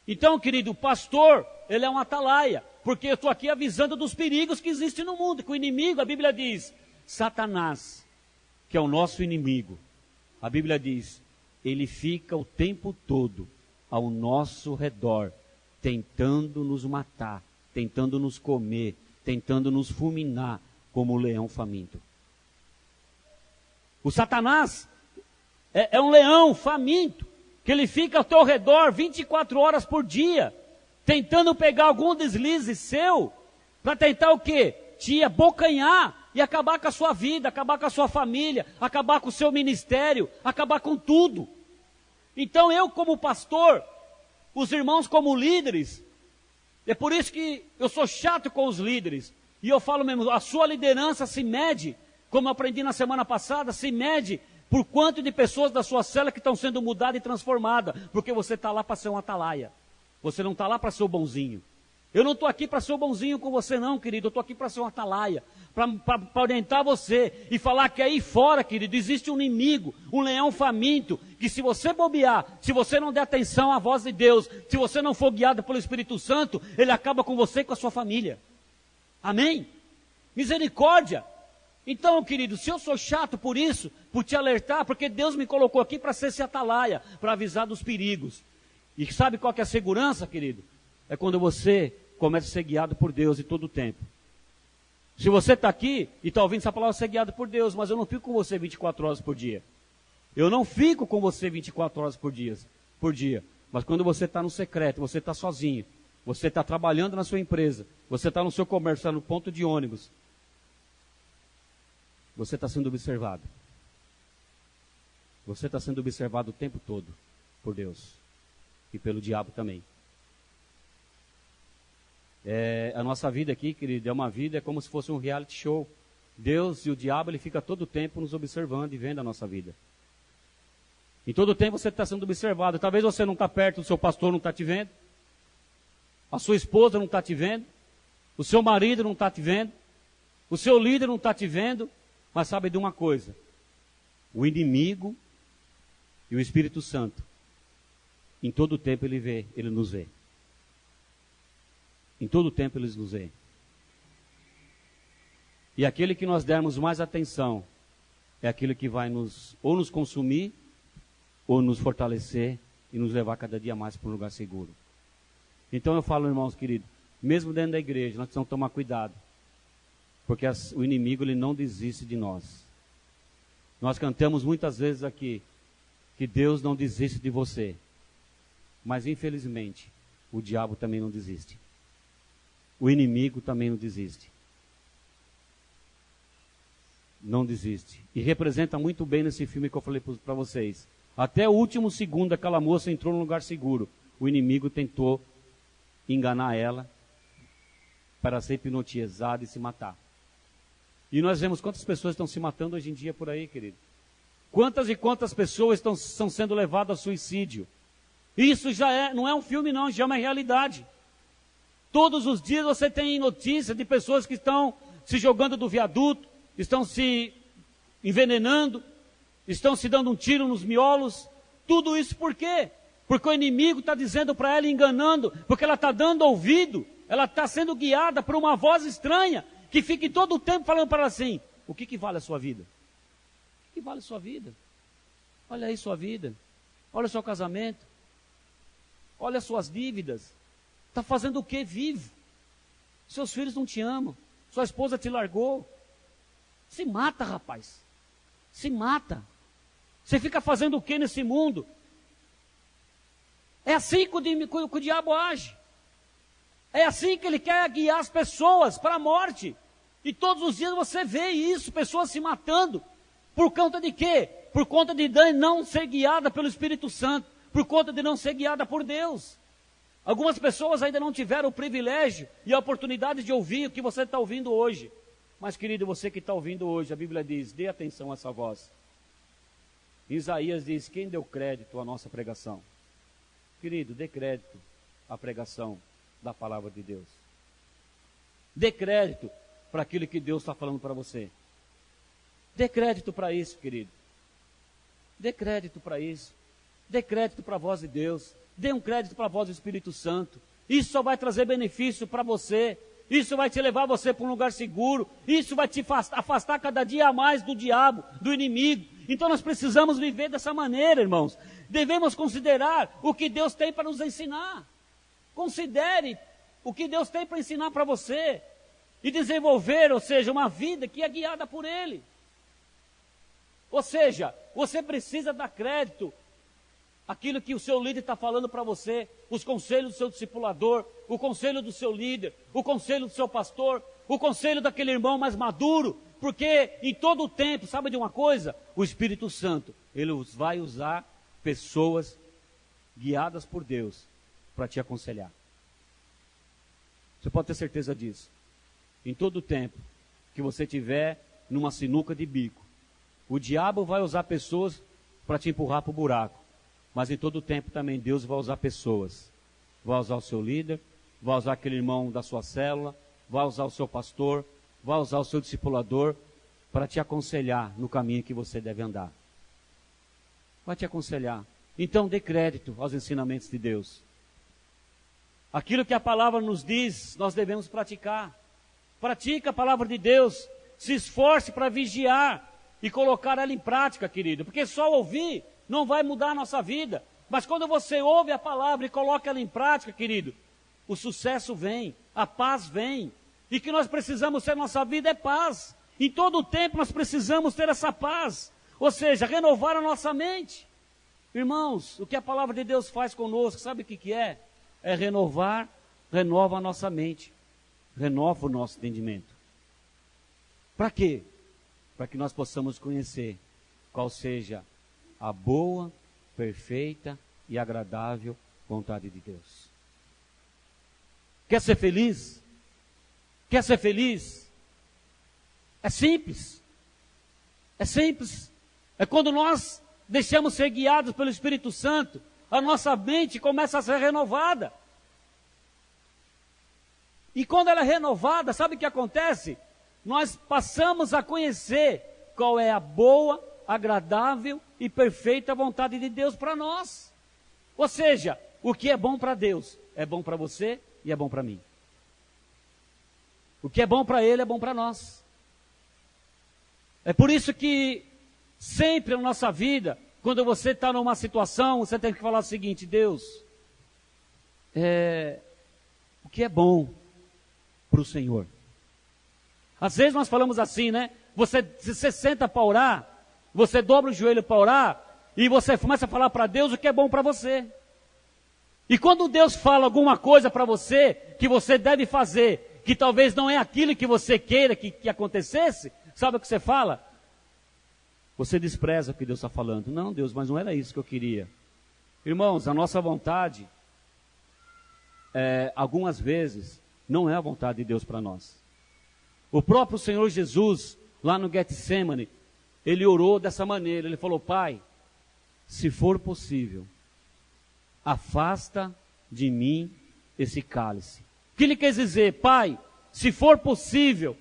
S1: Então, querido, o pastor, ele é um atalaia, porque eu estou aqui avisando dos perigos que existem no mundo, que o inimigo, a Bíblia diz, Satanás, que é o nosso inimigo, a Bíblia diz, ele fica o tempo todo ao nosso redor, tentando nos matar, tentando nos comer, tentando nos fulminar, como o leão faminto. O Satanás é um leão faminto, que ele fica ao teu redor 24 horas por dia, tentando pegar algum deslize seu, para tentar o quê? Te abocanhar e acabar com a sua vida, acabar com a sua família, acabar com o seu ministério, acabar com tudo. Então eu como pastor, os irmãos como líderes, é por isso que eu sou chato com os líderes. E eu falo mesmo, a sua liderança se mede, como eu aprendi na semana passada, se mede por quanto de pessoas da sua célula que estão sendo mudadas e transformadas. Porque você está lá para ser um atalaia. Você não está lá para ser o bonzinho. Eu não estou aqui para ser o bonzinho com você não, querido. Eu estou aqui para ser um atalaia. Para orientar você e falar que aí fora, querido, existe um inimigo, um leão faminto, que se você bobear, se você não der atenção à voz de Deus, se você não for guiado pelo Espírito Santo, ele acaba com você e com a sua família. Amém? Misericórdia. Então, querido, se eu sou chato por isso, por te alertar, porque Deus me colocou aqui para ser esse atalaia, para avisar dos perigos. E sabe qual que é a segurança, querido? É quando você começa a ser guiado por Deus em todo o tempo. Se você está aqui e está ouvindo essa palavra, você é guiado por Deus, mas eu não fico com você 24 horas por dia. Eu não fico com você 24 horas por dia. Mas quando você está no secreto, você está sozinho, você está trabalhando na sua empresa, você está no seu comércio, está no ponto de ônibus, você está sendo observado. Você está sendo observado o tempo todo por Deus e pelo diabo também. A nossa vida aqui, querido, é uma vida como se fosse um reality show. Deus e o diabo, ele fica todo o tempo nos observando e vendo a nossa vida. Em todo o tempo você está sendo observado. Talvez você não está perto, o seu pastor não está te vendo, a sua esposa não está te vendo, o seu marido não está te vendo, o seu líder não está te vendo, mas sabe de uma coisa, o inimigo e o Espírito Santo, em todo o tempo ele nos vê. Em todo o tempo eles nos veem. E aquele que nós dermos mais atenção é aquilo que vai ou nos consumir, ou nos fortalecer e nos levar cada dia mais para um lugar seguro. Então eu falo, irmãos queridos, mesmo dentro da igreja, nós precisamos tomar cuidado. Porque o inimigo ele não desiste de nós. Nós cantamos muitas vezes aqui que Deus não desiste de você. Mas infelizmente, o diabo também não desiste. O inimigo também não desiste. Não desiste. E representa muito bem nesse filme que eu falei para vocês. Até o último segundo aquela moça entrou num lugar seguro. O inimigo tentou enganar ela para ser hipnotizada e se matar. E nós vemos quantas pessoas estão se matando hoje em dia por aí, querido. Quantas e quantas pessoas estão sendo levadas ao suicídio. Isso já não é um filme não, já é uma realidade. Todos os dias você tem notícia de pessoas que estão se jogando do viaduto, estão se envenenando, estão se dando um tiro nos miolos. Tudo isso por quê? Porque o inimigo está dizendo para ela, enganando, porque ela está dando ouvido, ela está sendo guiada por uma voz estranha, que fica todo o tempo falando para ela assim, o que vale a sua vida? O que vale a sua vida? Olha aí sua vida, olha o seu casamento, olha as suas dívidas. Está fazendo o que vivo? Seus filhos não te amam, sua esposa te largou. Se mata, rapaz. Se mata. Você fica fazendo o que nesse mundo? É assim que o diabo age. É assim que ele quer guiar as pessoas para a morte. E todos os dias você vê isso, pessoas se matando. Por conta de quê? Por conta de não ser guiada pelo Espírito Santo. Por conta de não ser guiada por Deus. Algumas pessoas ainda não tiveram o privilégio e a oportunidade de ouvir o que você está ouvindo hoje. Mas, querido, você que está ouvindo hoje, a Bíblia diz, dê atenção a essa voz. Isaías diz, quem deu crédito à nossa pregação? Querido, dê crédito à pregação da palavra de Deus. Dê crédito para aquilo que Deus está falando para você. Dê crédito para isso, querido. Dê crédito para isso. Dê crédito para a voz de Deus. Dê um crédito para a voz do Espírito Santo. Isso só vai trazer benefício para você. Isso vai te levar você para um lugar seguro. Isso vai te afastar cada dia mais do diabo, do inimigo. Então nós precisamos viver dessa maneira, irmãos. Devemos considerar o que Deus tem para nos ensinar. Considere o que Deus tem para ensinar para você. E desenvolver, ou seja, uma vida que é guiada por Ele. Ou seja, você precisa dar crédito aquilo que o seu líder está falando para você, os conselhos do seu discipulador, o conselho do seu líder, o conselho do seu pastor, o conselho daquele irmão mais maduro, porque em todo o tempo, sabe de uma coisa? O Espírito Santo, ele vai usar pessoas guiadas por Deus para te aconselhar. Você pode ter certeza disso. Em todo tempo que você tiver numa sinuca de bico, o diabo vai usar pessoas para te empurrar para o buraco. Mas em todo tempo também Deus vai usar pessoas. Vai usar o seu líder, vai usar aquele irmão da sua célula, vai usar o seu pastor, vai usar o seu discipulador para te aconselhar no caminho que você deve andar. Vai te aconselhar. Então dê crédito aos ensinamentos de Deus. Aquilo que a palavra nos diz, nós devemos praticar. Pratique a palavra de Deus. Se esforce para vigiar e colocar ela em prática, querido. Porque só ouvir não vai mudar a nossa vida. Mas quando você ouve a palavra e coloca ela em prática, querido, o sucesso vem, a paz vem. E que nós precisamos ter na nossa vida é paz. Em todo o tempo nós precisamos ter essa paz. Ou seja, renovar a nossa mente. Irmãos, o que a palavra de Deus faz conosco, sabe o que é? É renova a nossa mente. Renova o nosso entendimento. Para quê? Para que nós possamos conhecer qual seja a boa, perfeita e agradável vontade de Deus. Quer ser feliz? Quer ser feliz? É simples. É simples. É quando nós deixamos ser guiados pelo Espírito Santo, a nossa mente começa a ser renovada. E quando ela é renovada, sabe o que acontece? Nós passamos a conhecer qual é a boa, agradável e perfeita vontade de Deus para nós. Ou seja, o que é bom para Deus é bom para você e é bom para mim. O que é bom para Ele é bom para nós. É por isso que sempre na nossa vida, quando você está numa situação, você tem que falar o seguinte: Deus, o que é bom para o Senhor? Às vezes nós falamos assim, né? Você senta para orar, você dobra o joelho para orar, e você começa a falar para Deus o que é bom para você. E quando Deus fala alguma coisa para você, que você deve fazer, que talvez não é aquilo que você queira que acontecesse, sabe o que você fala? Você despreza o que Deus está falando. Não, Deus, mas não era isso que eu queria. Irmãos, a nossa vontade, algumas vezes, não é a vontade de Deus para nós. O próprio Senhor Jesus, lá no Getsemane, ele orou dessa maneira. Ele falou: Pai, se for possível, afasta de mim esse cálice. O que ele quer dizer? Pai, se for possível,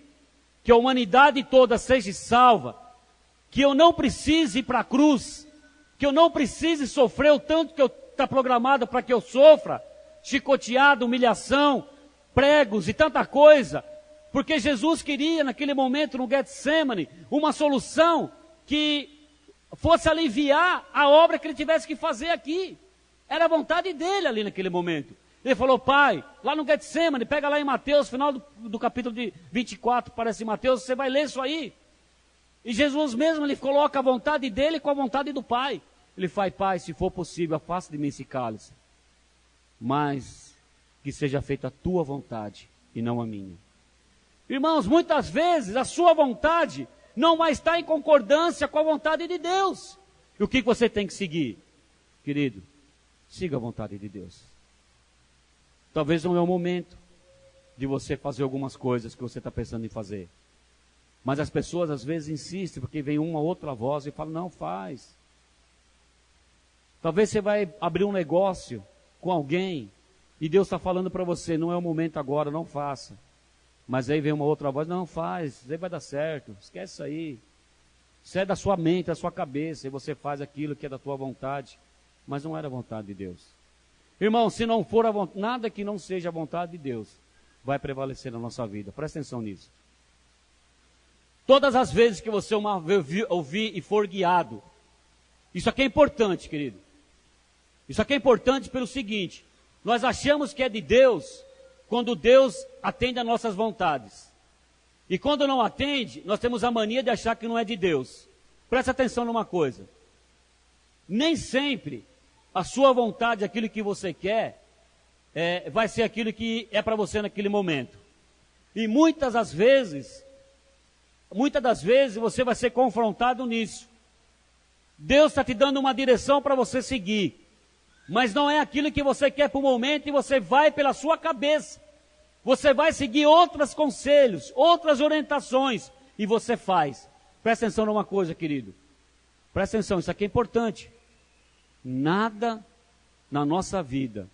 S1: que a humanidade toda seja salva, que eu não precise ir para a cruz, que eu não precise sofrer o tanto que está programado para que eu sofra, chicoteado, humilhação, pregos e tanta coisa, porque Jesus queria naquele momento no Getsemane uma solução que fosse aliviar a obra que ele tivesse que fazer aqui. Era a vontade dele ali naquele momento. Ele falou: Pai, lá no Getsemane, pega lá em Mateus, final do capítulo de 24, parece em Mateus, você vai ler isso aí. E Jesus mesmo, ele coloca a vontade dele com a vontade do Pai. Ele faz: Pai, se for possível, afasta de mim esse cálice, mas que seja feita a tua vontade e não a minha. Irmãos, muitas vezes a sua vontade não vai estar em concordância com a vontade de Deus. E o que você tem que seguir? Querido, siga a vontade de Deus. Talvez não é o momento de você fazer algumas coisas que você está pensando em fazer. Mas as pessoas às vezes insistem, porque vem uma outra voz e fala: não, faz. Talvez você vai abrir um negócio com alguém e Deus está falando para você: não é o momento agora, não faça. Mas aí vem uma outra voz: não, faz, aí vai dar certo, esquece isso aí. Isso é da sua mente, da sua cabeça, e você faz aquilo que é da tua vontade, mas não era a vontade de Deus. Irmão, se não for nada que não seja a vontade de Deus, vai prevalecer na nossa vida. Presta atenção nisso. Todas as vezes que você ouvir e for guiado, isso aqui é importante, querido. Isso aqui é importante pelo seguinte: nós achamos que é de Deus quando Deus atende às nossas vontades. E quando não atende, nós temos a mania de achar que não é de Deus. Presta atenção numa coisa: nem sempre a sua vontade, aquilo que você quer, vai ser aquilo que é para você naquele momento. E muitas das vezes você vai ser confrontado nisso. Deus está te dando uma direção para você seguir. mas não é aquilo que você quer para o momento e você vai pela sua cabeça. Você vai seguir outros conselhos, outras orientações e você faz. Presta atenção numa coisa, querido. Presta atenção, isso aqui é importante. Nada na nossa vida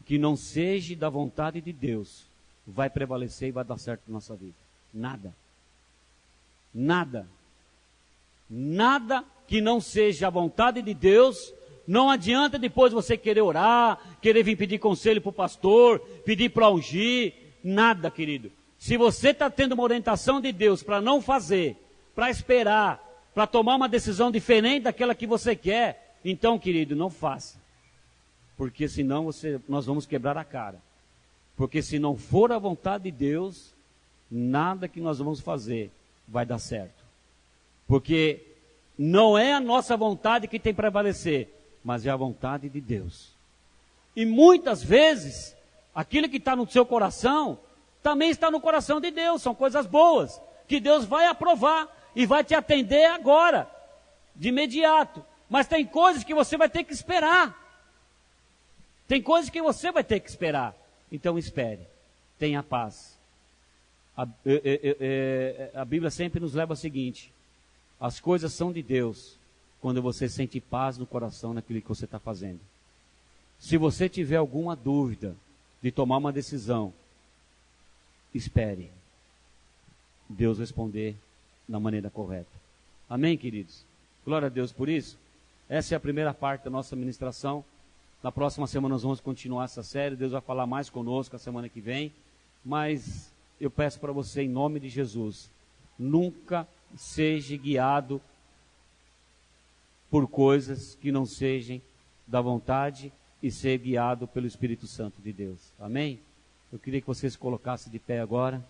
S1: que não seja da vontade de Deus vai prevalecer e vai dar certo na nossa vida. Nada. Nada. Nada que não seja a vontade de Deus. Não adianta depois você querer orar, querer vir pedir conselho para o pastor, pedir para ungir. Nada, querido. Se você está tendo uma orientação de Deus para não fazer, para esperar, para tomar uma decisão diferente daquela que você quer, então, querido, não faça. Porque senão nós vamos quebrar a cara. Porque se não for a vontade de Deus, nada que nós vamos fazer vai dar certo. Porque não é a nossa vontade que tem que prevalecer, mas é a vontade de Deus. E muitas vezes, aquilo que está no seu coração, também está no coração de Deus. São coisas boas, que Deus vai aprovar e vai te atender agora, de imediato. Mas tem coisas que você vai ter que esperar. Tem coisas que você vai ter que esperar. Então espere, tenha paz. A Bíblia sempre nos leva ao seguinte: as coisas são de Deus quando você sente paz no coração naquilo que você está fazendo. Se você tiver alguma dúvida de tomar uma decisão, espere Deus responder da maneira correta. Amém, queridos? Glória a Deus por isso. Essa é a primeira parte da nossa ministração. Na próxima semana nós vamos continuar essa série. Deus vai falar mais conosco a semana que vem. Mas eu peço para você, em nome de Jesus, nunca seja guiado por coisas que não sejam da vontade e ser guiado pelo Espírito Santo de Deus. Amém? Eu queria que você se colocasse de pé agora.